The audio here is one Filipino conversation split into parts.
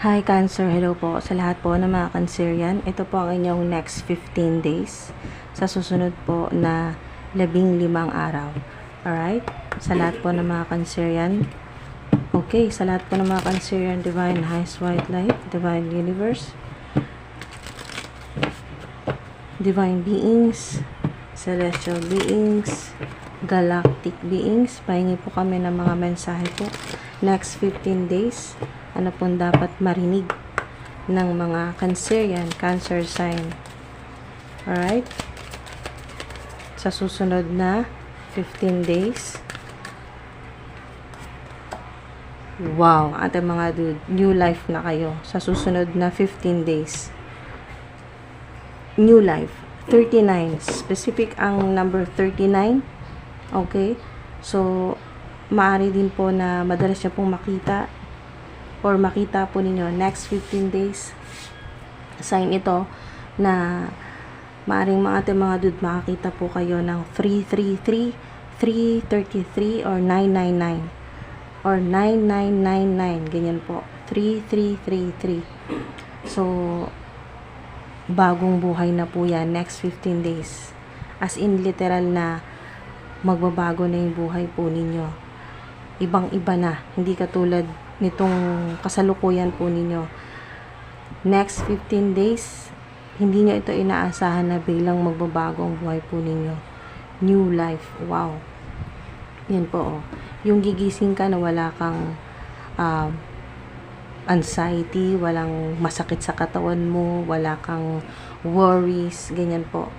Hi Cancer, hello po sa lahat po ng mga Cancerian. Ito po ang inyong next 15 days sa susunod po na 15 araw. Alright? Sa lahat po ng mga Cancerian. Okay, sa lahat po ng mga Cancerian, Divine Highest White Light, Divine Universe, Divine Beings, Celestial Beings, Galactic Beings. Pahingi po kami ng mga mensahe po. Next 15 days. Ano pong dapat marinig ng mga Cancerian, Cancer sign. Alright? Sa susunod na 15 days. Wow! Ating mga dude, new life na kayo. Sa susunod na 15 days. New life. 39. Specific ang number 39. Okay? So, maaari din po na madalas niya pong makita or makita po ninyo next 15 days. Sign ito na maaring mga dude makakita po kayo ng 333, 333 or 999 or 9999, ganyan po, 3333. So bagong buhay na po yan next 15 days, as in literal na magbabago na yung buhay po ninyo. Ibang iba na, hindi katulad nitong kasalukuyan po ninyo. Next 15 days, hindi nyo ito inaasahan na biglang magbabago ang buhay po ninyo. New life. Wow. Yan po. Oh. Yung gigising ka na wala kang anxiety, walang masakit sa katawan mo, wala kang worries, ganyan po.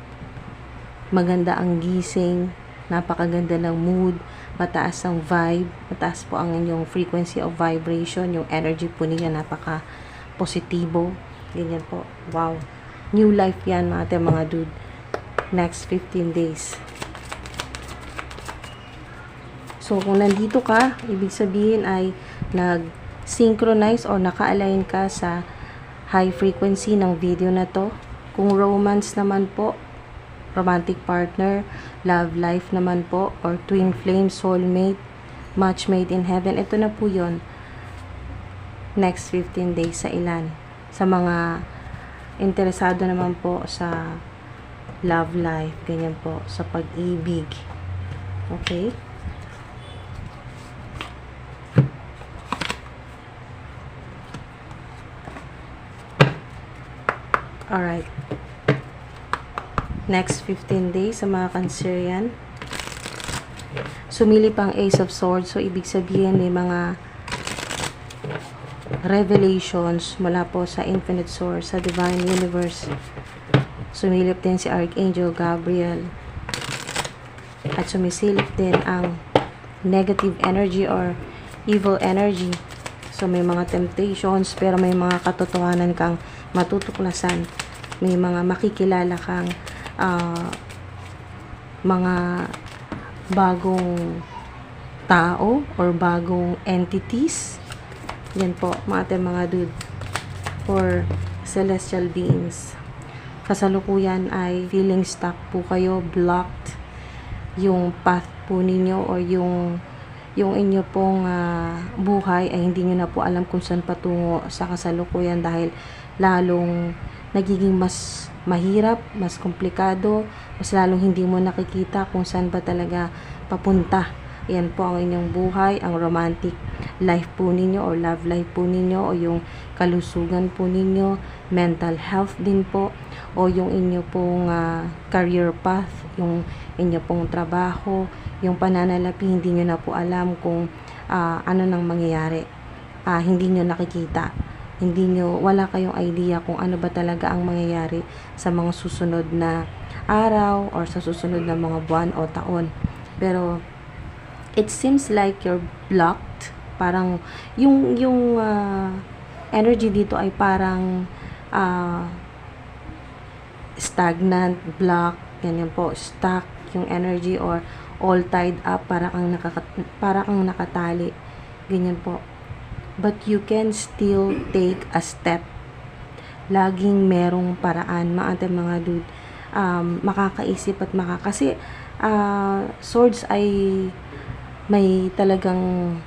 Maganda ang gising, napakaganda ng mood, mataas ang vibe, mataas po ang inyong frequency of vibration, yung energy po ninyo napaka positibo, ganyan po. Wow, new life yan mga dude, next 15 days. So kung nandito ka, ibig sabihin ay nag-synchronize or naka-align ka sa high frequency ng video na to. Kung romance naman po, romantic partner, love life naman po, or twin flame, soulmate, match made in heaven, ito na po yun next 15 days sa ilan. Sa mga interesado naman po sa love life, ganyan po, sa pag-ibig. Okay? Alright. Next 15 days sa mga Cancerian. Sumili pang Ace of Swords. So, ibig sabihin may mga revelations mula po sa Infinite Source, sa Divine Universe. Sumilip din si Archangel Gabriel. At sumisilip din ang negative energy or evil energy. So, may mga temptations, pero may mga katotohanan kang matutuklasan. May mga makikilala kang mga bagong tao or bagong entities. Yan po mga dude, or celestial beings. Kasalukuyan ay feeling stuck po kayo, blocked yung path po ninyo, or yung inyo pong buhay ay hindi nyo na po alam kung saan patungo sa kasalukuyan, dahil lalong nagiging mas mahirap, mas komplikado, mas lalong hindi mo nakikita kung saan ba talaga papunta. Yan po ang inyong buhay, ang romantic life po ninyo or love life po ninyo, o yung kalusugan po ninyo, mental health din po, o yung inyo pong career path, yung inyo pong trabaho, yung pananalapi, hindi nyo na po alam kung ano nang mangyayari. Hindi nyo nakikita. Wala kayong idea kung ano ba talaga ang mangyayari sa mga susunod na araw or sa susunod na mga buwan o taon. Pero it seems like you're blocked. Parang yung energy dito ay parang stagnant, block, ganyan po, stuck yung energy, or all tied up, para kang nakatali, ganyan po. But you can still take a step. Laging merong paraan, mga dude, makakaisip at kasi swords ay may talagang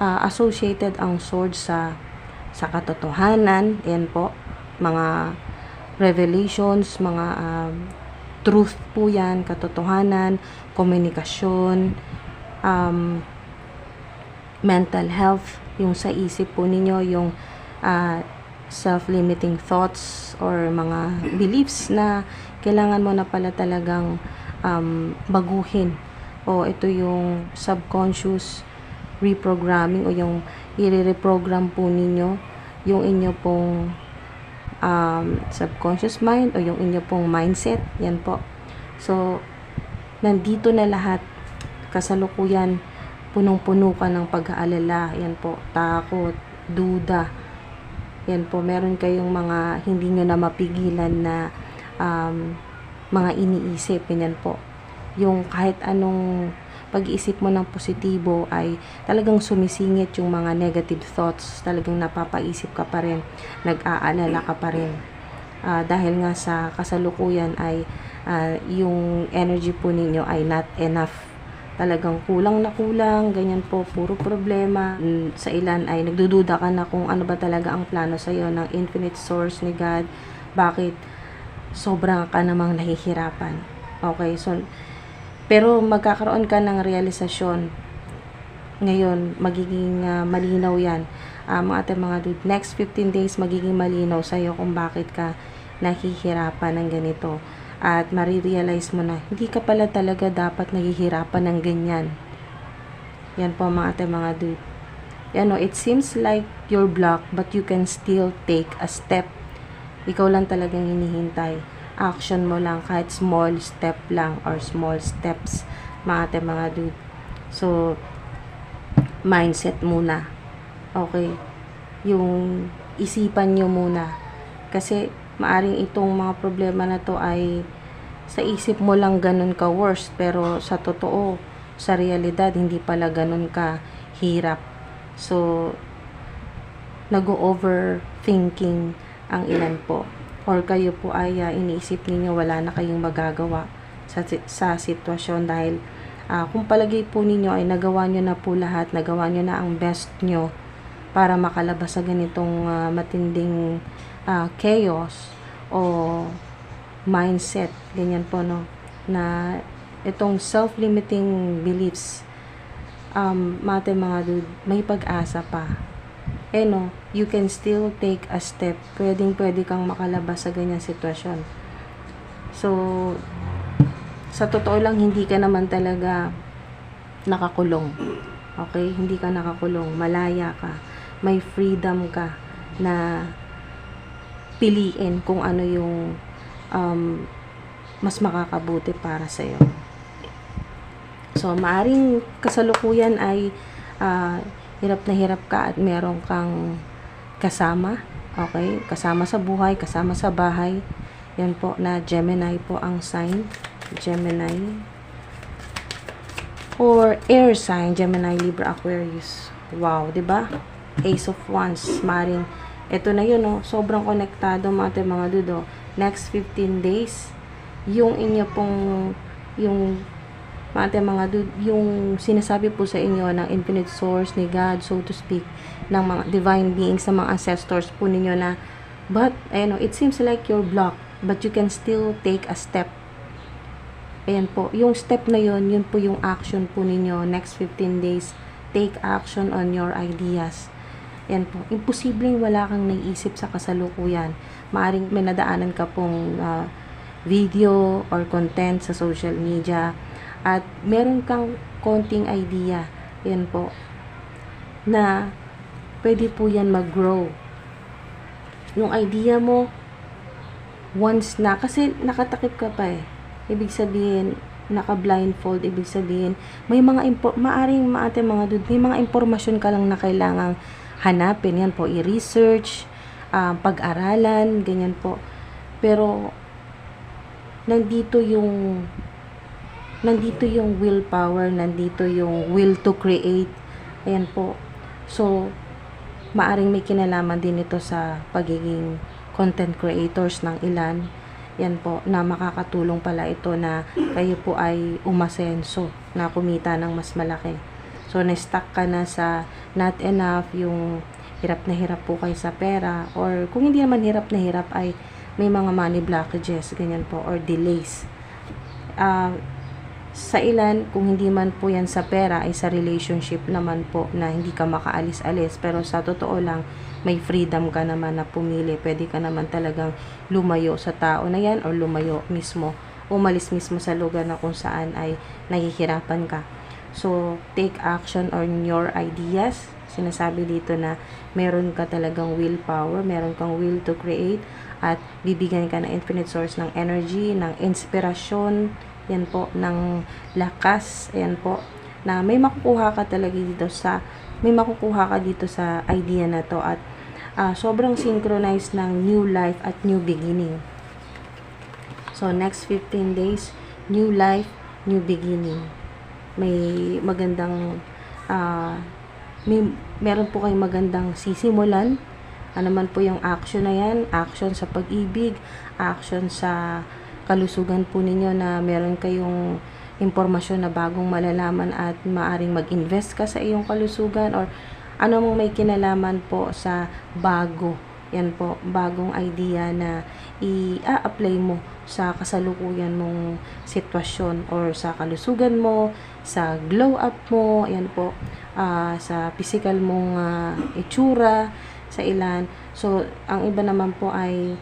associated ang sword sa sa katotohanan. Ayan po, mga revelations, mga truth po yan, katotohanan, komunikasyon, mental health, yung sa isip po ninyo, yung self-limiting thoughts or mga beliefs na kailangan mo na pala talagang baguhin. O ito yung subconscious reprogramming o yung i-reprogram po ninyo yung inyo pong subconscious mind o yung inyo pong mindset. Yan po. So, nandito na lahat. Kasalukuyan, punong-puno ka ng pag-aalala. Yan po. Takot, duda. Yan po. Meron kayong mga hindi nyo na mapigilan na mga iniisip. Yan po. Yung kahit anong pag-iisip mo ng positibo ay talagang sumisingit yung mga negative thoughts. Talagang napapaisip ka pa rin, nag-aalala ka pa rin. Dahil nga sa kasalukuyan ay yung energy po ninyo ay not enough. Talagang kulang na kulang, ganyan po, puro problema. Sa ilan ay nagdududa ka na kung ano ba talaga ang plano sa'yo ng infinite source ni God. Bakit sobrang ka namang nahihirapan? Okay, so pero magkakaroon ka ng realisasyon. Ngayon, magiging malinaw yan. Mga dude, next 15 days, magiging malinaw sa'yo kung bakit ka nahihirapan ng ganito. At marirealize mo na, hindi ka pala talaga dapat nahihirapan ng ganyan. Yan po mga dude. Yan, it seems like you're blocked, but you can still take a step. Ikaw lang talagang hinihintay. Action mo lang, kahit small step lang or small steps, mga dude. So, mindset muna. Okay? Yung isipan nyo muna. Kasi, maaring itong mga problema na to ay sa isip mo lang ganun ka worst, pero sa totoo, sa realidad, hindi pala ganun ka hirap. So, nag-overthinking ang ilan po. Or kayo po ay iniisip ninyo wala na kayong magagawa sa sitwasyon dahil kung palagay po ninyo ay nagawa nyo na po lahat, nagawa nyo na ang best nyo para makalabas sa ganitong matinding chaos o mindset, ganyan po, no, na itong self-limiting beliefs, mga dude, may pag-asa pa. No, you can still take a step. Pwedeng-pwede kang makalabas sa ganyang sitwasyon. So, sa totoo lang, hindi ka naman talaga nakakulong. Okay? Hindi ka nakakulong. Malaya ka. May freedom ka na piliin kung ano yung mas makakabuti para sa'yo. So, maaring kasalukuyan ay hirap na hirap ka at meron kang kasama, okay? Kasama sa buhay, kasama sa bahay. Yan po na Gemini po ang sign. Gemini. Or air sign, Gemini, Libra, Aquarius. Wow, 'di ba? Ace of Wands, maring ito na yun, no? Sobrang konektado mga dudo. Next 15 days, yung inyo pong yung mga dude, yung sinasabi po sa inyo ng infinite source ni God, so to speak, ng mga divine beings, sa mga ancestors po ninyo na, but, it seems like you're blocked, but you can still take a step. Ayan po, yung step na yun po yung action po ninyo, next 15 days, take action on your ideas. Ayan po, imposibleng wala kang naiisip sa kasalukuyan. Maaring may nadaanan ka pong video or content sa social media, at meron kang konting idea, yan po, na pwede po yan mag-grow. Yung idea mo, once na, kasi nakatakip ka pa ibig sabihin, naka-blindfold, ibig sabihin, may mga maaring mga dude, may mga impormasyon ka lang na kailangang hanapin, yan po, i-research, pag-aralan, ganyan po. Pero, nandito yung willpower, nandito yung will to create. Ayan po. So, maaring may kinalaman din ito sa pagiging content creators ng ilan. Yan po, na makakatulong pala ito na kayo po ay umasenso, na kumita ng mas malaki. So, na-stuck ka na sa not enough, yung hirap na hirap po kayo sa pera, or kung hindi naman hirap na hirap ay may mga money blockages, ganyan po, or delays. Sa ilan, kung hindi man po yan sa pera, ay sa relationship naman po na hindi ka makaalis-alis. Pero sa totoo lang, may freedom ka naman na pumili. Pwede ka naman talagang lumayo sa tao na yan, or lumayo mismo, umalis mismo sa lugar na kung saan ay nahihirapan ka. So, take action on your ideas. Sinasabi dito na meron ka talagang willpower, meron kang will to create, at bibigyan ka ng infinite source ng energy, ng inspirasyon, yan po, ng lakas, ayan po, na may makukuha ka talaga dito sa, idea na to, at sobrang synchronized ng new life at new beginning. So, next 15 days, new life, new beginning. May magandang, meron po kayong magandang sisimulan. Ano man po yung action na yan, action sa pag-ibig, action sa kalusugan po ninyo, na meron kayong impormasyon na bagong malalaman at maaring mag-invest ka sa iyong kalusugan, or ano mong may kinalaman po sa bago. Yan po, bagong idea na i-apply mo sa kasalukuyan mong sitwasyon, or sa kalusugan mo, sa glow up mo, yan po, sa physical mong itsura, sa ilan. So, ang iba naman po ay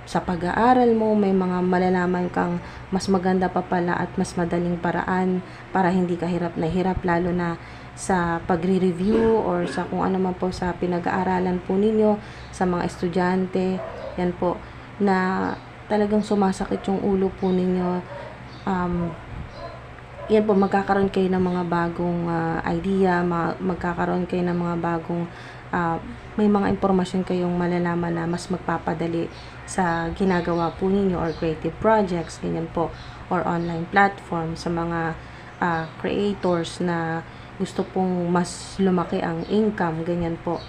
sa pag-aaral mo, may mga malalaman kang mas maganda pa pala at mas madaling paraan para hindi ka hirap na hirap, lalo na sa pagre-review or sa kung ano man po sa pinag-aaralan po ninyo, sa mga estudyante, yan po, na talagang sumasakit yung ulo po ninyo. Yan po, magkakaroon kayo ng mga bagong idea, magkakaroon kayo ng mga bagong may mga impormasyon kayong malalaman na mas magpapadali sa ginagawa po ninyo, or creative projects, ganyan po, or online platform, sa mga creators na gusto pong mas lumaki ang income, ganyan po,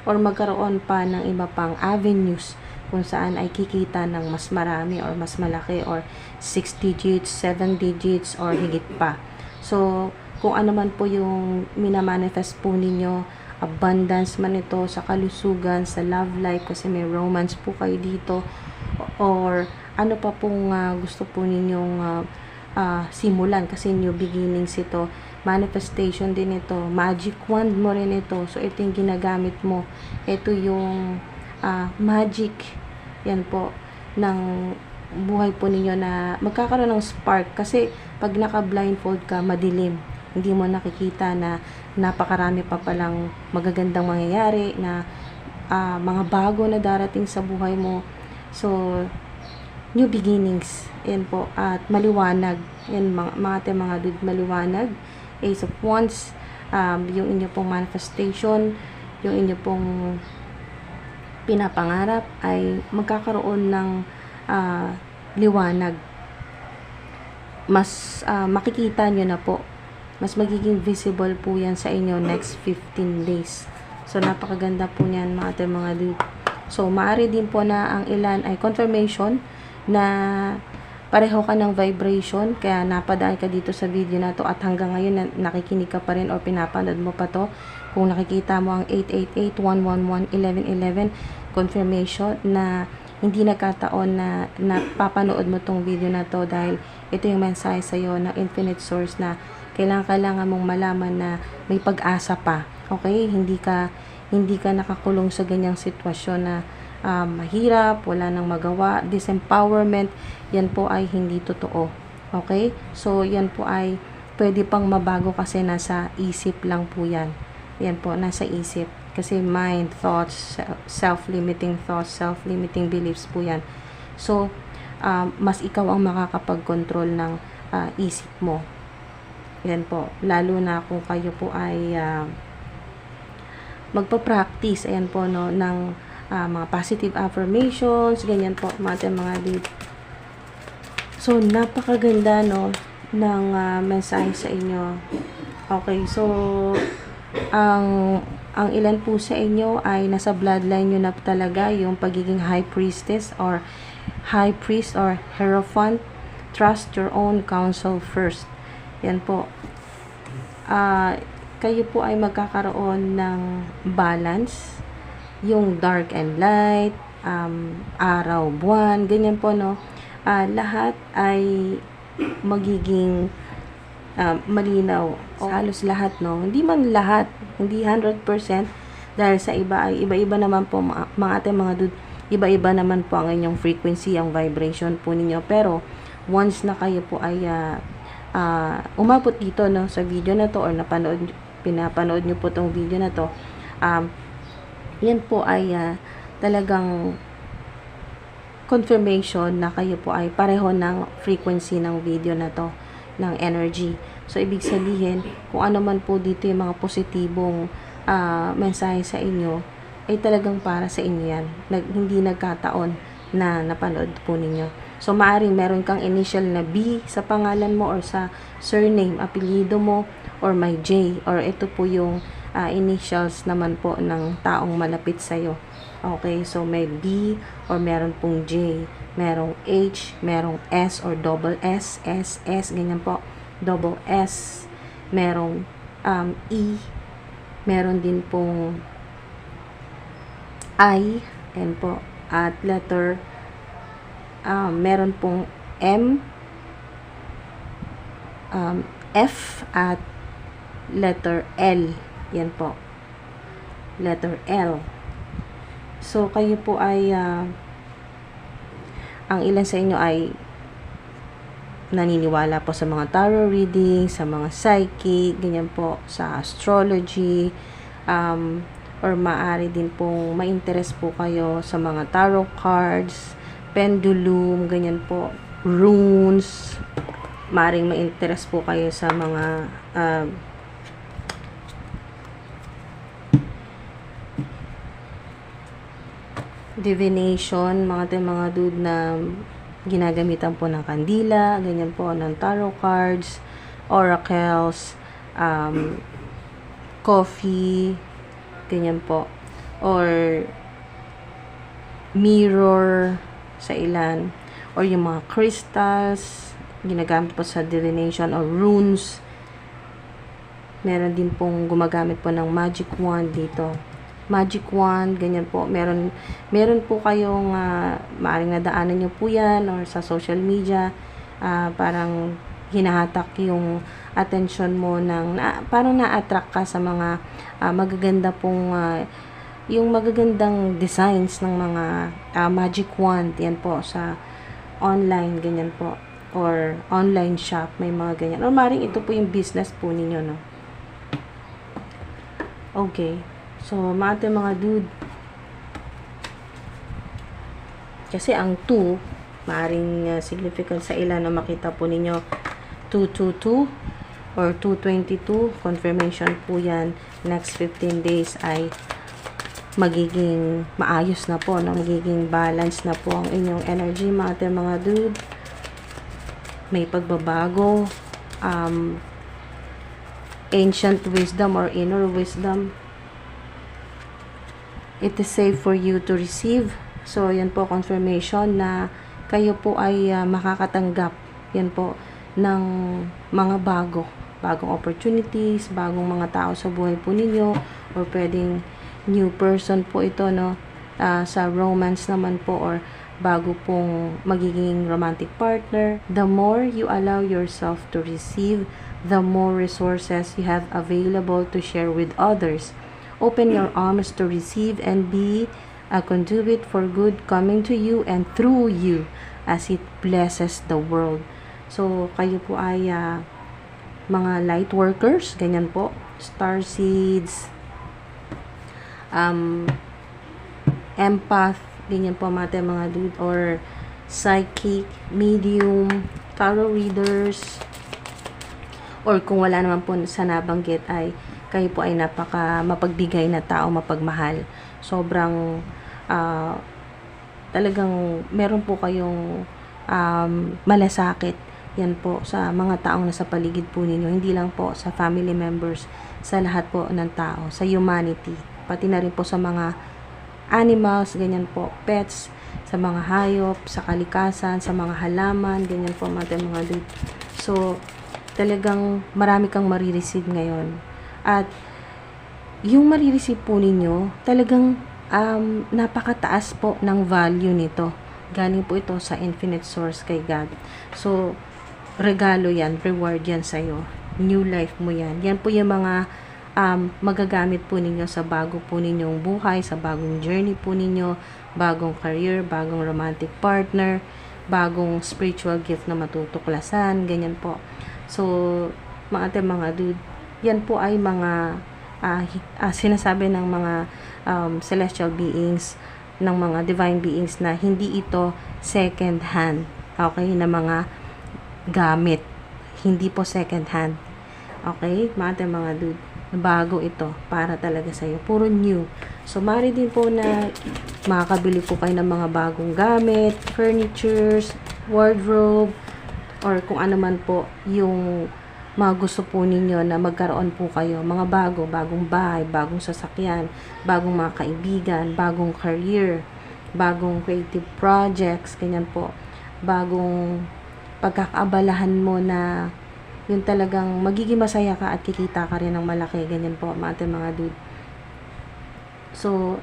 or magkaroon pa ng iba pang avenues kung saan ay kikita ng mas marami or mas malaki, or 6 digits, 7 digits, or higit pa. So, kung ano man po yung minamanifest po ninyo, abundance man ito sa kalusugan, sa love life, kasi may romance po kayo dito, or ano pa pong gusto po ninyong simulan, kasi new beginnings ito, manifestation din ito, magic wand mo rin ito. So, ito yung ginagamit mo, ito yung magic, yan po, ng buhay po ninyo, na magkakaroon ng spark, kasi pag naka-blindfold ka, madilim, hindi mo nakikita na napakarami pa palang magagandang mangyayari, na mga bago na darating sa buhay mo. So, new beginnings, yan po, at maliwanag, yan mga dude, maliwanag. Ace of Wands, yung inyo pong manifestation, yung inyo pong pinapangarap ay magkakaroon ng liwanag. Mas makikita nyo na po, mas magiging visible po yan sa inyo next 15 days. So, napakaganda po niyan mga dude. So, maaari din po na ang ilan ay confirmation na pareho ka ng vibration, kaya napadaan ka dito sa video na to, at hanggang ngayon nakikinig ka pa rin or pinapanood mo pa to. Kung nakikita mo ang 888-111-1111, confirmation na hindi nagkataon na napapanood mo tong video na to, dahil ito yung mensahe sa'yo ng infinite source na kailangan mong malaman na may pag-asa pa. Okay? Hindi ka nakakulong sa ganyang sitwasyon na mahirap, wala nang magawa, disempowerment, yan po ay hindi totoo. Okay? So, yan po ay pwede pang mabago, kasi nasa isip lang po yan. Yan po, nasa isip. Kasi mind, thoughts, self-limiting thoughts, self-limiting beliefs po yan. So, mas ikaw ang makakapag-control ng isip mo. Yan po. Lalo na kung kayo po ay magpa-practice, ayan po, no, ng mga positive affirmations, ganyan po, mga dude. So, napakaganda, no, ng mensahe sa inyo. Okay, so, ang ilan po sa inyo ay nasa bloodline nyo na talaga yung pagiging high priestess or high priest or hierophant. Trust your own counsel first. Yan po. kayo po ay magkakaroon ng balance, yung dark and light, araw, buwan, ganyan po, no? Lahat ay magiging malinaw. Halos lahat, no? Hindi man lahat, hindi 100%, dahil sa iba ay iba-iba naman po, mga ating mga dude, iba-iba naman po ang inyong frequency, ang vibration po ninyo. Pero once na kayo po ay umabot dito, no, sa video na to, or pinapanood nyo po tong video na to, yan po ay talagang confirmation na kayo po ay pareho ng frequency ng video na to, ng energy. So, ibig sabihin, kung ano man po dito yung mga positibong mensahe sa inyo, ay talagang para sa inyo yan. Hindi nagkataon na napanood po ninyo. So, maaring meron kang initial na B sa pangalan mo or sa surname, apelyido mo, or may J, or ito po yung initials naman po ng taong malapit sa'yo. Okay, so may B, or meron pong J, merong H, merong S, or double S, S, S, ganyan po, double S, merong E, meron din pong I, and po, at letter, meron pong M, F, at letter L, yan po, letter L. So, kayo po ay, ang ilan sa inyo ay naniniwala po sa mga tarot reading, sa mga psychic, ganyan po, sa astrology, or maaari din pong ma-interest po kayo sa mga tarot cards, pendulum, ganyan po, runes, maaring ma-interest po kayo sa mga divination, mga dude na ginagamitan po ng kandila, ganyan po, ng tarot cards, oracles, coffee, ganyan po, or mirror sa ilan, or yung mga crystals, ginagamit po sa divination, or runes. Meron din pong gumagamit po ng magic wand dito. Magic wand, ganyan po. Meron po kayong maaaring nadaanan nyo po yan or sa social media, parang hinahatak yung attention mo ng parang na-attract ka sa mga magaganda pong yung magagandang designs ng mga magic wand, yan po sa online, ganyan po, or online shop, may mga ganyan, or maaaring ito po yung business po ninyo, no? Okay. So, mga dude, kasi ang 2, maaring significant sa ilan na makita po ninyo, 222 or 222, confirmation po yan, next 15 days ay magiging maayos na po, no? Magiging balance na po ang inyong energy, mga dude. May pagbabago, ancient wisdom or inner wisdom. It is safe for you to receive. So, yan po, confirmation na kayo po ay makakatanggap, yan po, ng mga bagong opportunities, bagong mga tao sa buhay po ninyo, or pwedeng new person po ito, no? Sa romance naman po, or bago pong magiging romantic partner. The more you allow yourself to receive, the more resources you have available to share with others. Open your arms to receive and be a conduit for good coming to you and through you as it blesses the world. So, kayo po ay mga light workers, ganyan po, star seeds, empath, ganyan po mga dude, or psychic, medium, tarot readers, or kung wala naman po sa nabanggit ay kayo po ay napaka mapagbigay na tao, mapagmahal. Sobrang talagang meron po kayong malasakit, yan po, sa mga taong nasa paligid po ninyo. Hindi lang po sa family members, sa lahat po ng tao, sa humanity. Pati na rin po sa mga animals, ganyan po, pets, sa mga hayop, sa kalikasan, sa mga halaman, ganyan po mga dude. So, talagang marami kang marireceive ngayon. At yung marireceive po ninyo, talagang napakataas po ng value nito. Galing po ito sa infinite source kay God. So, regalo yan, reward yan sa'yo. New life mo yan. Yan po yung mga magagamit po ninyo sa bago po ninyong buhay, sa bagong journey po ninyo, bagong career, bagong romantic partner, bagong spiritual gift na matutuklasan, ganyan po. So, mga dude, yan po ay mga sinasabi ng mga celestial beings, ng mga divine beings na hindi ito second hand, okay, na mga gamit. Hindi po second hand. Okay, mga dude, bago ito para talaga sa'yo. Puro new. So, mari din po na makakabili po kayo ng mga bagong gamit, furnitures, wardrobe, or kung ano man po yung mga gusto po ninyo na magkaroon po kayo. Mga bagong bahay, bagong sasakyan, bagong mga kaibigan, bagong career, bagong creative projects, ganyan po. Bagong pagkakaabalahan mo na yun talagang magiging masaya ka at kikita ka rin ng malaki, ganyan po mga dude. So,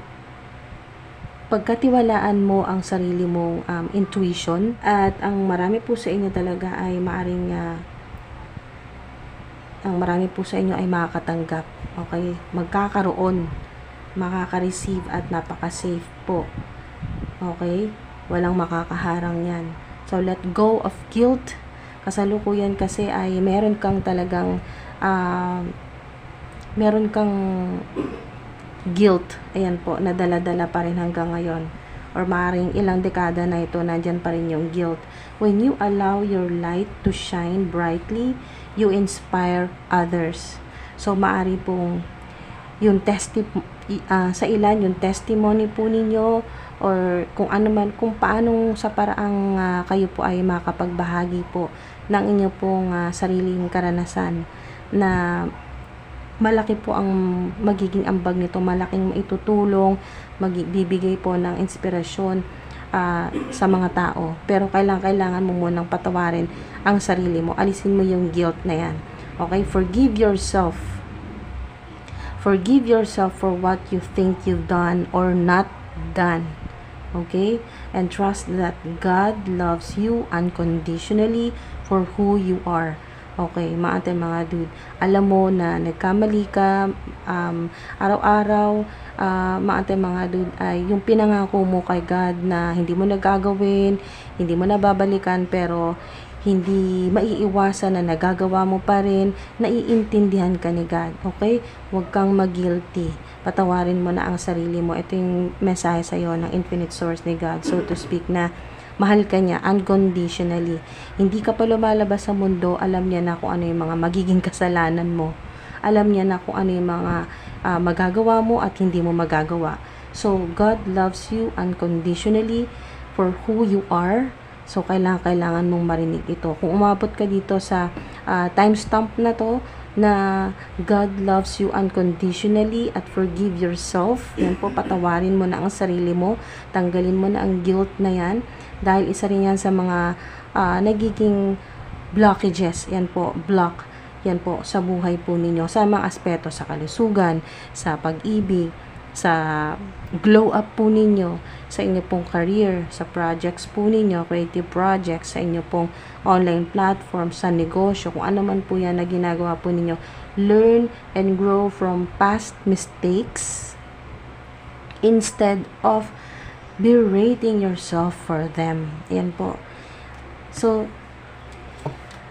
pagkatiwalaan mo ang sarili mong intuition, at ang marami po sa inyo talaga ay ang marami po sa inyo ay makakatanggap, okay, magkakaroon, makaka-receive at napaka-safe po, okay, walang makakaharang yan. So, let go of guilt. Kasalukuyan kasi ay meron kang talagang meron kang guilt, ayan po, nadala-dala pa rin hanggang ngayon, or maaaring ilang dekada na ito, nandyan pa rin yung guilt. When you allow your light to shine brightly, you inspire others. So, maari pong yung sa ilan, yung testimony po ninyo, or kung ano man, kung paanong sa paraang kayo po ay makapagbahagi po ng inyo pong sariling karanasan, na malaki po ang magiging ambag nito, malaking maitutulong, magbibigay po ng inspirasyon sa mga tao. Pero kailangan mo munang patawarin ang sarili mo. Alisin mo yung guilt na yan. Okay? Forgive yourself. Forgive yourself for what you think you've done or not done. Okay? And trust that God loves you unconditionally for who you are. Okay, mga dude, alam mo na nagkamali ka araw-araw, mga dude, ay yung pinangako mo kay God na hindi mo nagagawin, hindi mo nababalikan, pero hindi maiiwasan na nagagawa mo pa rin, naiintindihan ka ni God. Okay? Huwag kang mag-guilty. Patawarin mo na ang sarili mo. Ito yung mensahe sa'yo ng infinite source ni God, so to speak, na mahal ka niya unconditionally. Hindi ka pa lumalabas sa mundo, alam niya na kung ano yung mga magiging kasalanan mo. Alam niya na kung ano yung mga magagawa mo at hindi mo magagawa. So, God loves you unconditionally for who you are. So, kailangan mong marinig ito. Kung umabot ka dito sa timestamp na to, na God loves you unconditionally at forgive yourself, yan po, patawarin mo na ang sarili mo, tanggalin mo na ang guilt na yan, dahil isa rin yan sa mga nagiging blockages, yan po, yan po sa buhay po ninyo, sa mga aspeto, sa kalusugan, sa pag-ibig, sa glow up po ninyo, sa inyo pong career, sa projects po ninyo, creative projects, sa inyo pong online platform, sa negosyo, kung ano man po yan na ginagawa po ninyo. Learn and grow from past mistakes instead of berating yourself for them. Yan po. So,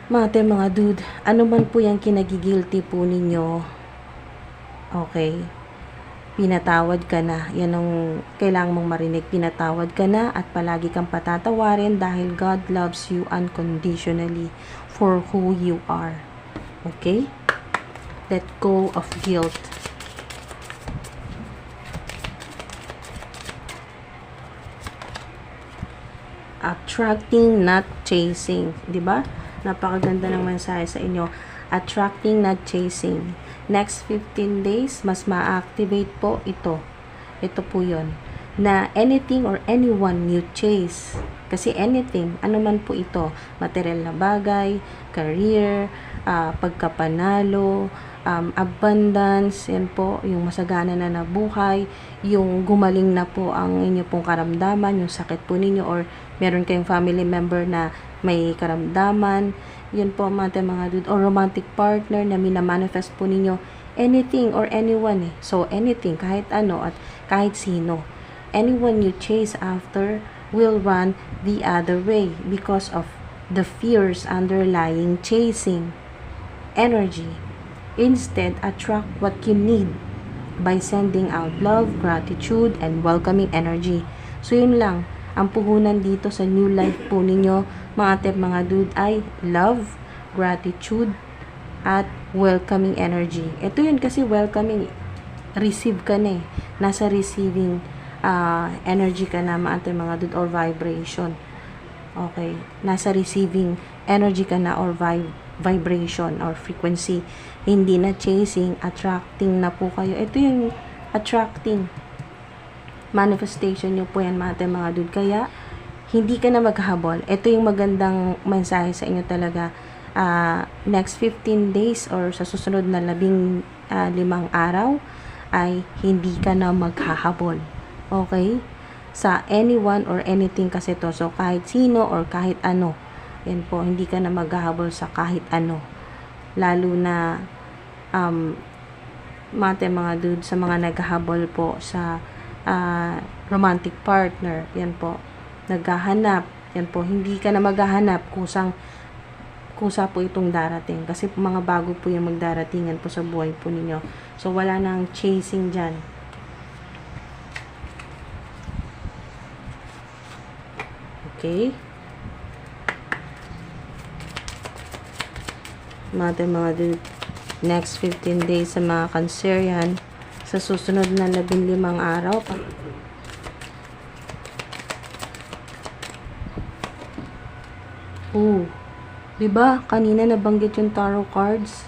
mga dude, ano man po yung kinagigilty po ninyo, okay, pinatawad ka na. Yan ang kailangan mong marinig. Pinatawad ka na at palagi kang patatawarin dahil God loves you unconditionally for who you are. Okay? Let go of guilt. Attracting, not chasing. Diba? Napakaganda ng mensahe sa inyo. Attracting, not chasing. Next 15 days, mas ma-activate po ito. Ito po yun. Na anything or anyone you chase, Kasi anything, ano man po ito, material na bagay, career, pagkapanalo, abundance, yan po, yung masagana na nabuhay, yung gumaling na po ang inyo pong karamdaman, yung sakit po ninyo, or meron kayong family member na may karamdaman, yun po mga dude, or romantic partner na minamanifest po ninyo, anything or anyone So, anything, kahit ano at kahit sino. Anyone you chase after will run the other way because of the fears underlying chasing energy. Instead, attract what you need by sending out love, gratitude, and welcoming energy. So, yun lang. Ang puhunan dito sa new life po ninyo, mga dude, ay love, gratitude, at welcoming energy. Ito yun kasi welcoming, receive ka na nasa receiving energy ka na mga dude, or vibration. Okay, nasa receiving energy ka na, or vibration or frequency. Hindi na chasing, attracting na po kayo. Ito yung attracting manifestation nyo po yan mga dude. Kaya hindi ka na maghahabol. Ito yung magandang mensahe sa inyo talaga. Next 15 days or sa susunod na 15 araw ay hindi ka na maghahabol. Okay? Sa anyone or anything kasi to. So, kahit sino or kahit ano. Yan po, hindi ka na maghahabol sa kahit ano. Lalo na mga dude, sa mga naghahabol po sa romantic partner. Yan po. Naghahanap. Yan po, hindi ka na maghahanap. Kusa po itong darating. Kasi mga bago po yung magdaratingan po sa buhay po ninyo. So, wala nang chasing dyan. Okay? Mga dude, next 15 days sa mga Cancerian, sa susunod na 15 araw pa. Diba? Kanina nabanggit yung tarot cards.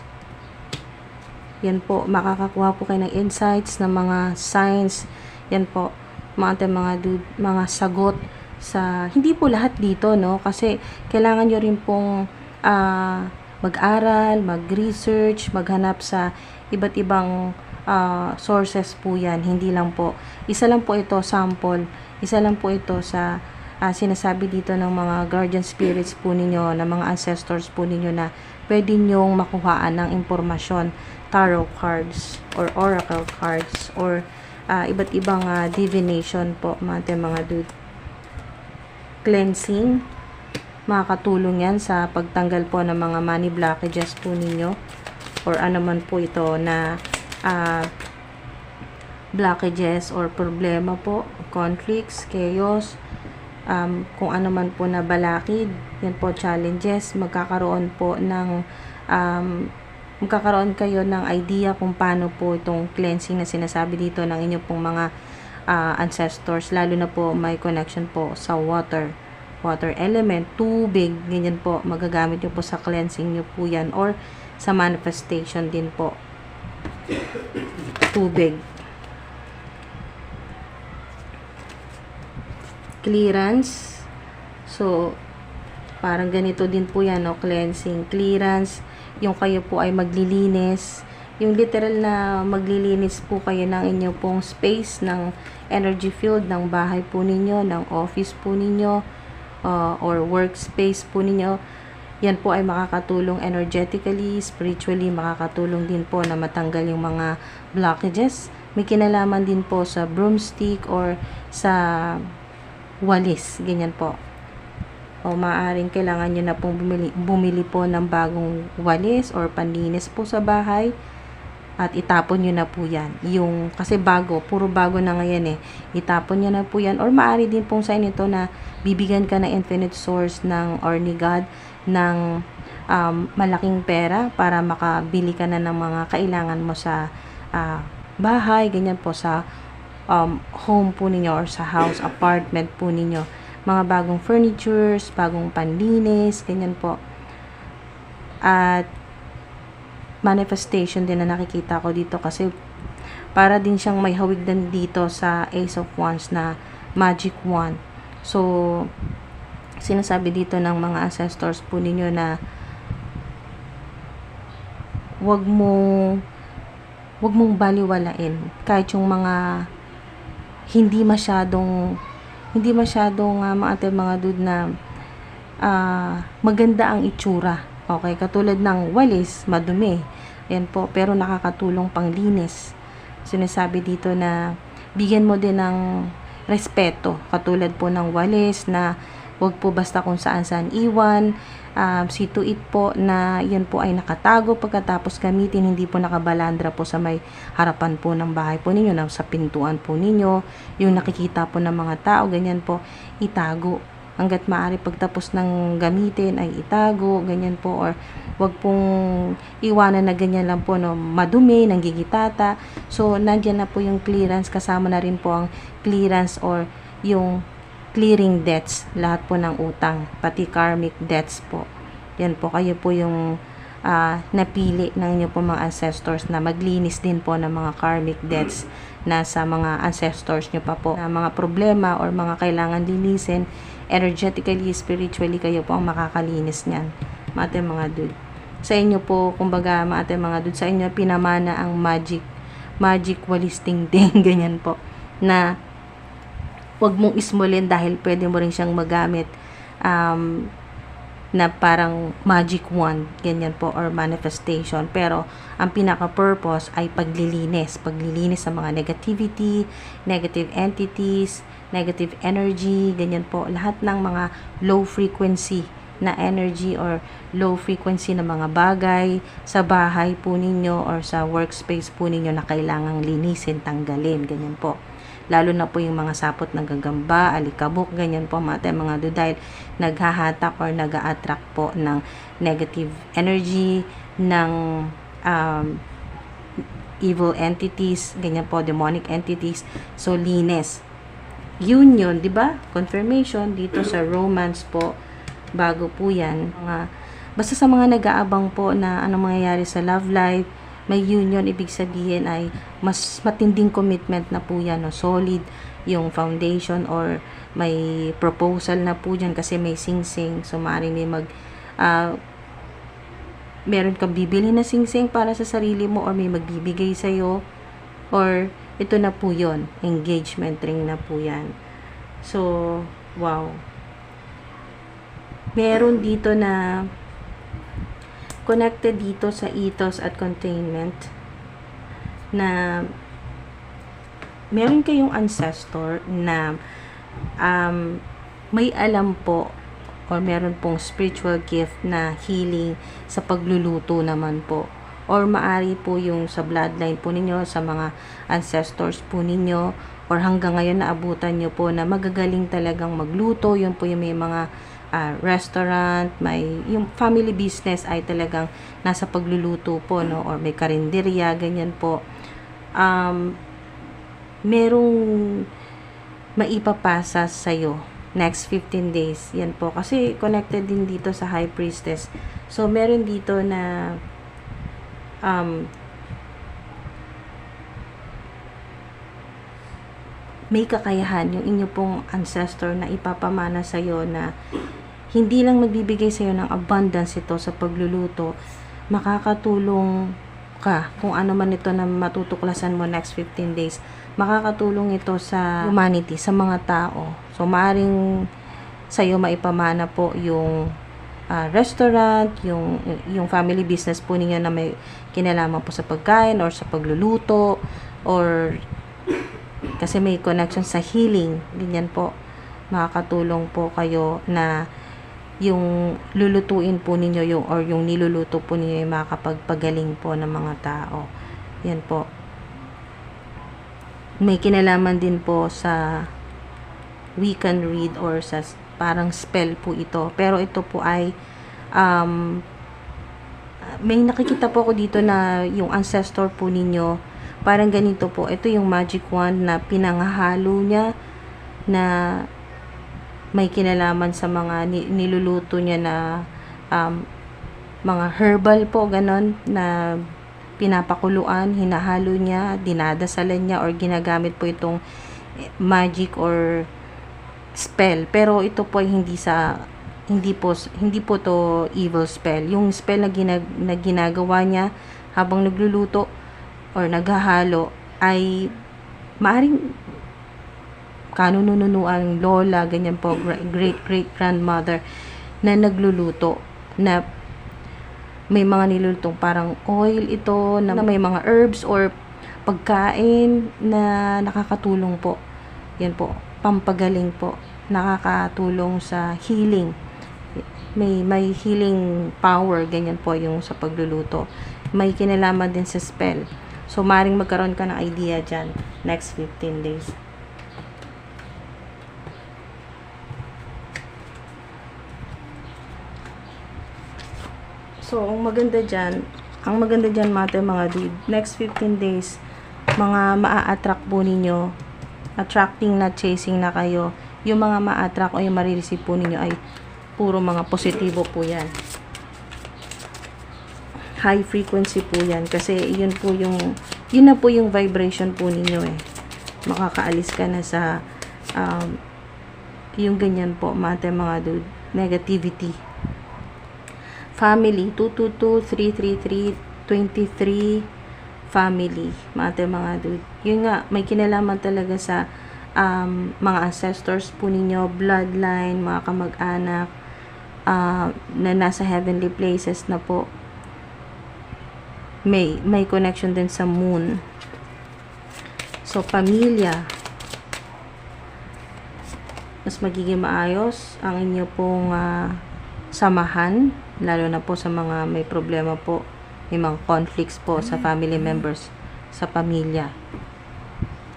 Yan po, makakakuha po kayo ng insights, ng mga signs. Yan po, mga dude, mga sagot sa, hindi po lahat dito, no? Kasi, kailangan nyo rin pong mag-aral, mag-research, maghanap sa iba't ibang sources po yan. Hindi lang po. Isa lang po ito, sample. Isa lang po ito sa sinasabi dito ng mga guardian spirits po ninyo, ng mga ancestors po ninyo na pwede nyong makuhaan ng impormasyon, tarot cards, or oracle cards, or iba't ibang divination po, mga dude. Cleansing, makakatulong yan sa pagtanggal po ng mga money blockages po ninyo, or ano man po ito na blockages or problema po, conflicts, chaos, kung ano man po na balakid, yan po challenges, magkakaroon kayo ng idea kung paano po itong cleansing na sinasabi dito ng inyo pong mga ancestors, lalo na po may connection po sa water element, tubig, ganyan po, magagamit nyo po sa cleansing nyo po yan, or sa manifestation din po, tubig. Clearance, so parang ganito din po yan, no? Cleansing, clearance, yung kayo po ay maglilinis, yung literal na maglilinis po kayo ng inyo pong space, ng energy field, ng bahay po ninyo, ng office po ninyo, or workspace po ninyo. Yan po ay makakatulong energetically, spiritually, makakatulong din po na matanggal yung mga blockages. May kinalaman din po sa broomstick or sa walis, ganyan po. O maaaring kailangan nyo na pong bumili po ng bagong walis or panlinis po sa bahay at itapon nyo na po yan. Yung, kasi puro bago na ngayon itapon nyo na po yan, or maaari din pong sa inyo na bibigyan ka ng infinite source or ni God ng malaking pera para makabili ka na ng mga kailangan mo sa bahay, ganyan po, sa home po ninyo or sa house, apartment po ninyo. Mga bagong furnitures, bagong panlinis, ganyan po. At manifestation din na nakikita ko dito kasi para din siyang may hawig din dito sa Ace of Wands na magic wand. So, Sinasabi dito ng mga ancestors po ninyo na wag mong baliwalain kahit yung mga hindi masyadong mga dude na maganda ang itsura. Okay, katulad ng walis, madumi. Yan po, pero nakakatulong panglinis. Sinasabi dito na bigyan mo din ng respeto, katulad po ng walis na wag po basta kung saan iwan. See to it po na yan po ay nakatago pagkatapos gamitin, hindi po nakabalandra po sa may harapan po ng bahay po ninyo, sa pintuan po ninyo, yung nakikita po ng mga tao, ganyan po, itago. Hanggat maaari pagtapos ng gamitin ay itago, ganyan po, or wag pong iwanan na ganyan lang po, no, madumi, nanggigitata. So, nandyan na po yung clearance, kasama na rin po ang clearance or yung clearing debts, lahat po ng utang, pati karmic debts po. Yan po, kayo po yung napili ng inyo po mga ancestors na maglinis din po ng mga karmic debts na sa mga ancestors nyo pa po. Mga problema or mga kailangan linisin, energetically, spiritually, kayo po ang makakalinis niyan, mga dude. Sa inyo po, kumbaga, mga dude, sa inyo pinamana ang magic walis ting-ting, ganyan po, na wag mong ismulin dahil pwede mo rin siyang magamit na parang magic wand, ganyan po, or manifestation. Pero ang pinaka-purpose ay paglilinis sa mga negativity, negative entities, negative energy, ganyan po. Lahat ng mga low frequency na energy or low frequency na mga bagay sa bahay po ninyo or sa workspace po ninyo na kailangang linisin, tanggalin, ganyan po. Lalo na po yung mga sapot ng gagamba, alikabok, ganyan po mga dude, dahil naghahatak or nag-a-attract po ng negative energy, ng evil entities, ganyan po, demonic entities. So, linis. Union, di ba? Confirmation dito sa romance po, bago po yan. Basta sa mga nag-aabang po na anong mangyayari sa love life, may union, ibig sabihin ay mas matinding commitment na po yan, no? Solid yung foundation, or may proposal na po dyan kasi may sing-sing. So, maaaring may meron kang bibili na sing-sing para sa sarili mo, or may magbibigay sa'yo, or ito na po yon, engagement ring na po yan. So, wow. Meron dito na connected dito sa ethos at containment na meron kayong ancestor na may alam po or meron pong spiritual gift na healing sa pagluluto naman po, or maari po yung sa bloodline po ninyo, sa mga ancestors po ninyo, or hanggang ngayon naabutan nyo po na magagaling talagang magluto. Yun po yung may mga restaurant, may yung family business ay talagang nasa pagluluto po, no, or may karinderya, ganyan po. Merong maipapasa sa'yo next 15 days. Yan po, kasi connected din dito sa High Priestess. So, meron dito na may kakayahan yung inyo pong ancestor na ipapamana sa'yo na hindi lang magbibigay sa'yo ng abundance ito sa pagluluto, makakatulong ka kung ano man ito na matutuklasan mo next 15 days. Makakatulong ito sa humanity, sa mga tao. So, maaring sa'yo maipamana po yung restaurant, yung family business po ninyo na may kinalaman po sa pagkain or sa pagluluto, or kasi may connection sa healing, ganyan po. Makakatulong po kayo na yung lulutuin po ninyo yung niluluto po ninyo yung makakapagpagaling po ng mga tao. Yan po. May kinalaman din po sa we can read or sa parang spell po ito. Pero ito po ay may nakikita po ako dito na yung ancestor po ninyo parang ganito po. Ito yung magic wand na pinangahalo niya na may kinalaman sa mga niluluto niya na mga herbal po, ganon, na pinapakuluan, hinahalo niya, dinadasalan niya, or ginagamit po itong magic or spell. Pero ito po ay hindi po to evil spell. Yung spell na ginagawa niya habang nagluluto or naghahalo ay maaring kanununuan, lola, ganyan po, great-great-grandmother na nagluluto, na may mga nilulutong parang oil ito, na may mga herbs or pagkain na nakakatulong po. Yan po, pampagaling po, nakakatulong sa healing. May healing power, ganyan po yung sa pagluluto. May kinalaman din sa spell. So, maring magkaroon ka ng idea dyan next 15 days. So, ang maganda dyan mga dude, next 15 days, mga maa-attract po ninyo, attracting na chasing na kayo, yung mga ma-attract o yung marireceive po ninyo ay puro mga positibo po yan. High frequency po yan, kasi yun na po yung vibration po ninyo eh. Makakaalis ka na sa, yung ganyan po, mga dude, negativity. Family, 222, 333, 23, family, mga dude. Yun nga, may kinalaman talaga sa mga ancestors po ninyo, bloodline, mga kamag-anak, na nasa heavenly places na po. May connection din sa moon. So, pamilya, mas magiging maayos ang inyo pong samahan, lalo na po sa mga may problema po, may mga conflicts po sa family members, sa pamilya.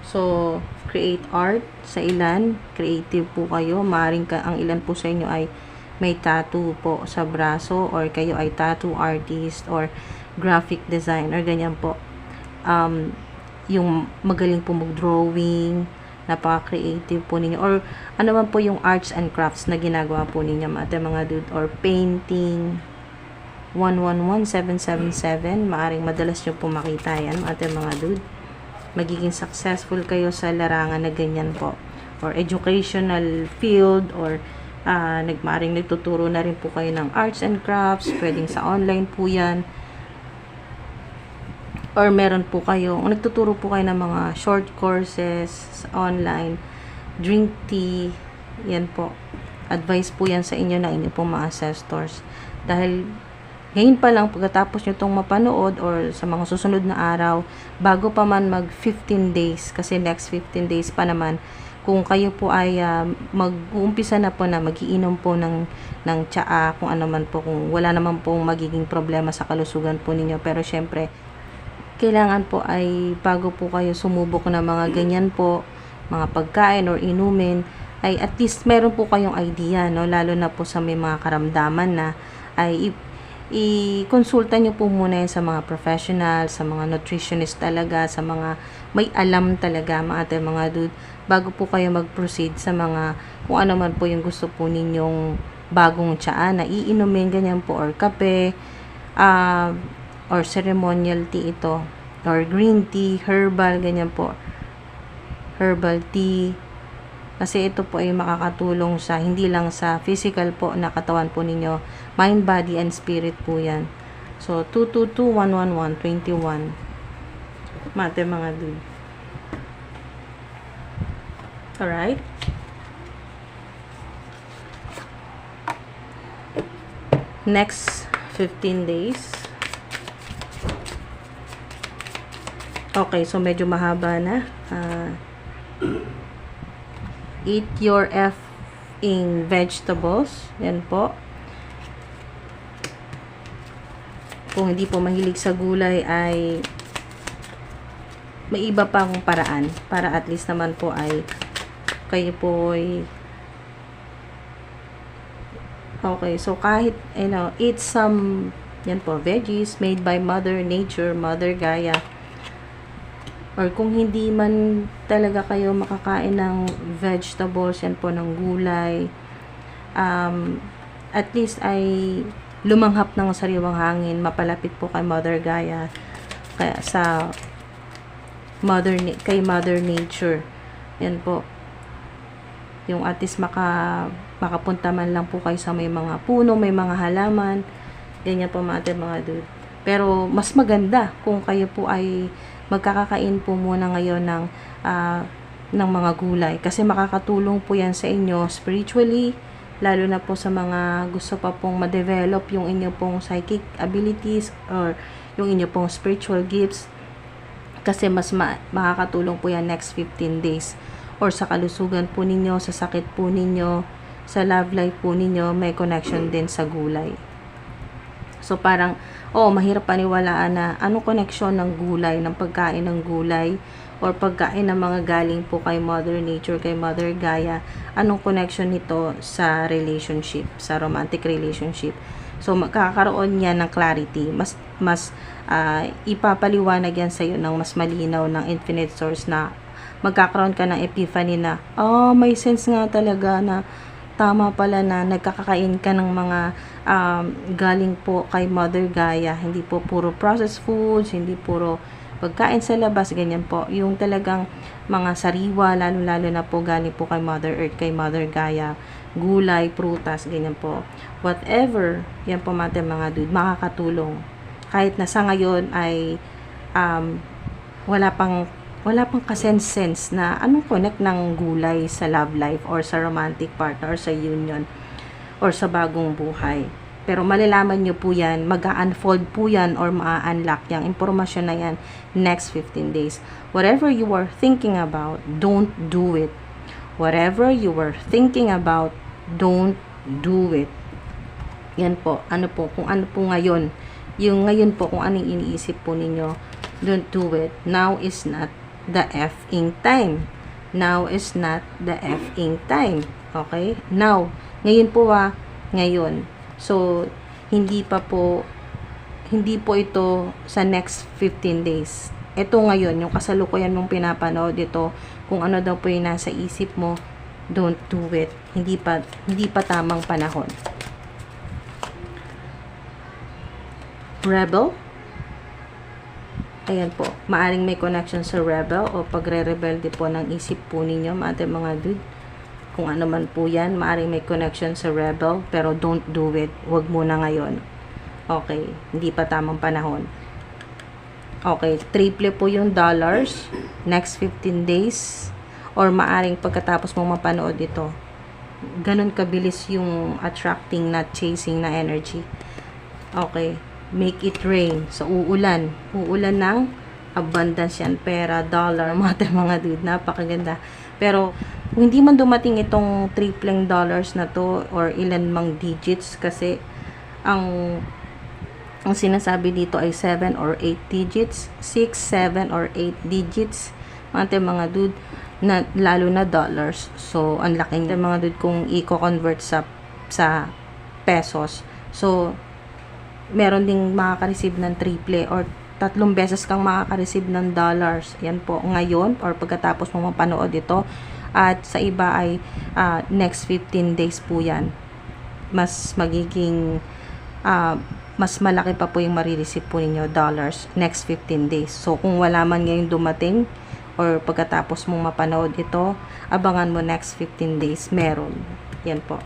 So, create art sa ilan, creative po kayo, maaaring ang ilan po sa inyo ay may tattoo po sa braso, or kayo ay tattoo artist or graphic designer, ganyan po. Yung magaling po mag-drawing, napaka-creative po ninyo, or ano man po yung arts and crafts na ginagawa po ninyo, mga dude, or painting. 111777, maaring madalas nyo po makita yan, mga dude. Magiging successful kayo sa larangan na ganyan po, or educational field, or maaring nagtuturo na rin po kayo ng arts and crafts, pwedeng sa online po yan, or meron po kayo, nagtuturo po kayo ng mga short courses sa online, drink tea, yan po. Advice po yan sa inyo na inyo pong mga ancestors. Dahil, ngayon pa lang, pagkatapos nyo itong mapanood, or sa mga susunod na araw, bago pa man mag 15 days, kasi next 15 days pa naman, kung kayo po ay mag-uumpisa na po na magiinom po ng tsaa, kung ano man po, kung wala naman pong magiging problema sa kalusugan po ninyo, pero syempre, kailangan po ay bago po kayo sumubok ng mga ganyan po, mga pagkain or inumin, ay at least meron po kayong idea, no? Lalo na po sa may mga karamdaman na, ay i-konsulta nyo po muna yan sa mga professional, sa mga nutritionist talaga, sa mga may alam talaga, mga dude, bago po kayo mag-proceed sa mga kung ano man po yung gusto po ninyong bagong tsaa na iinumin, ganyan po, or kape, or ceremonial tea ito, or green tea, herbal, ganyan po, herbal tea, kasi ito po ay makakatulong sa, hindi lang sa physical po na katawan po ninyo, mind, body, and spirit po yan. So, 222-111-21, mga dude. Alright? Next 15 days. Okay, so medyo mahaba na. Eat your F-ing vegetables. Yan po. Kung hindi po mahilig sa gulay, ay may iba pa akong paraan para at least naman po ay kayo po ay okay. So kahit eat some yan po, veggies made by Mother Nature, Mother Gaia. Or kung hindi man talaga kayo makakain ng vegetables, yan po, ng gulay, at least ay lumanghap ng sariwang hangin, mapalapit po kay Mother Gaia, kaya sa kay Mother Nature. Yan po. Yung at least makapunta man lang po kayo sa may mga puno, may mga halaman. Ganyan po mga dude. Pero mas maganda kung kayo po ay magkakakain po muna ngayon ng mga gulay. Kasi makakatulong po yan sa inyo spiritually, lalo na po sa mga gusto pa pong ma-develop yung inyo pong psychic abilities or yung inyo pong spiritual gifts. Kasi mas makakatulong po yan next 15 days. Or sa kalusugan po ninyo, sa sakit po ninyo, sa love life po ninyo, may connection din sa gulay. So parang, mahirap paniwalaan na anong connection ng gulay, ng pagkain ng gulay, or pagkain ng mga galing po kay Mother Nature, kay Mother Gaia, anong connection nito sa relationship, sa romantic relationship. So, magkakaroon yan ng clarity. Mas ipapaliwanag yan sa iyo ng mas malinaw ng infinite source na magkakaroon ka ng epiphany na, may sense nga talaga na tama pala na nagkakakain ka ng mga galing po kay Mother Gaia. Hindi po puro processed foods, hindi puro pagkain sa labas, ganyan po. Yung talagang mga sariwa, lalo-lalo na po galing po kay Mother Earth, kay Mother Gaia, gulay, prutas, ganyan po. Whatever, yan po mga dude, makakatulong. Kahit na sa ngayon ay wala pang kasense na anong connect ng gulay sa love life or sa romantic partner or sa union or sa bagong buhay. Pero malalaman nyo po yan, mag-unfold po yan or ma-unlock yung impormasyon na yan next 15 days. Whatever you are thinking about, don't do it. Whatever you are thinking about, don't do it. Yan po, kung ano po ngayon. Yung ngayon po, kung anong iniisip po ninyo, don't do it. Now is not the effing time. Now is not the effing time. Okay? Now, ngayon po ngayon. So, hindi po ito sa next 15 days. Ito ngayon, yung kasalukuyan mong pinapanood ito, kung ano daw po yung nasa isip mo, don't do it. Hindi pa tamang panahon. Rebel. Ayan po, maaring may connection sa rebel o pagre-rebelde po ng isip po ninyo, mga dude. Kung ano man po yan, maaring may connection sa rebel, pero don't do it. Huwag muna ngayon. Okay, hindi pa tamang panahon. Okay, triple po yung dollars, next 15 days, or maaring pagkatapos mong mapanood ito. Ganon kabilis yung attracting, not chasing na energy. Okay, make it rain. So, uulan ng abundance yan, pera, dollar, mga dude, napakaganda. Pero, kung hindi man dumating itong tripleng dollars na to, or ilan mang digits, kasi, ang sinasabi dito ay 7 or 8 digits, 6, 7, or 8 digits, mga dude, na, lalo na dollars. So, ang laking mga dude kung i-convert sa pesos. So, meron ding makaka-receive ng triple or 3 beses kang makaka-receive ng dollars. Yan po ngayon or pagkatapos mo mapanood ito. At sa iba ay next 15 days po yan. Mas magiging mas malaki pa po yung marireceive po ninyo dollars next 15 days. So kung wala man ngayon dumating or pagkatapos mong mapanood ito, abangan mo next 15 days meron. Yan po.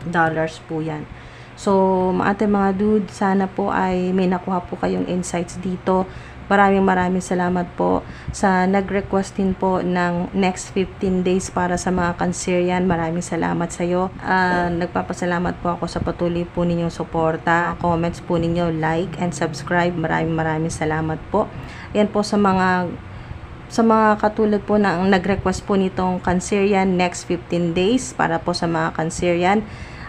Dollars po yan. So, mga dude, sana po ay may nakuha po kayong insights dito. Maraming salamat po sa nag-request din po ng next 15 days para sa mga Cancerian. Maraming salamat sa iyo. Nagpapasalamat po ako sa patuloy po ninyong suporta. Comments po ninyo, like and subscribe. Maraming salamat po. Yan po sa mga katulad po na nag-request po nitong Cancerian next 15 days para po sa mga Cancerian.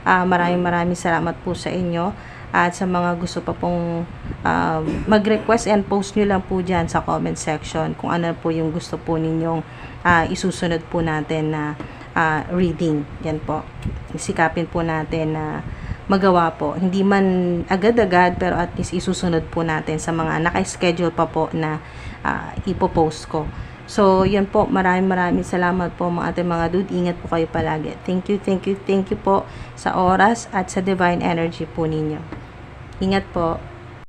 Maraming salamat po sa inyo. At sa mga gusto pa pong mag-request and post nyo lang po dyan sa comment section kung ano po yung gusto po ninyong isusunod po natin na reading. Yan po. Isikapin po natin na magawa po. Hindi man agad-agad pero at least isusunod po natin sa mga naka-schedule pa po na ipopost ko. So, yan po. Maraming salamat po mga dude. Ingat po kayo palagi. Thank you po sa oras at sa divine energy po ninyo. Ingat po.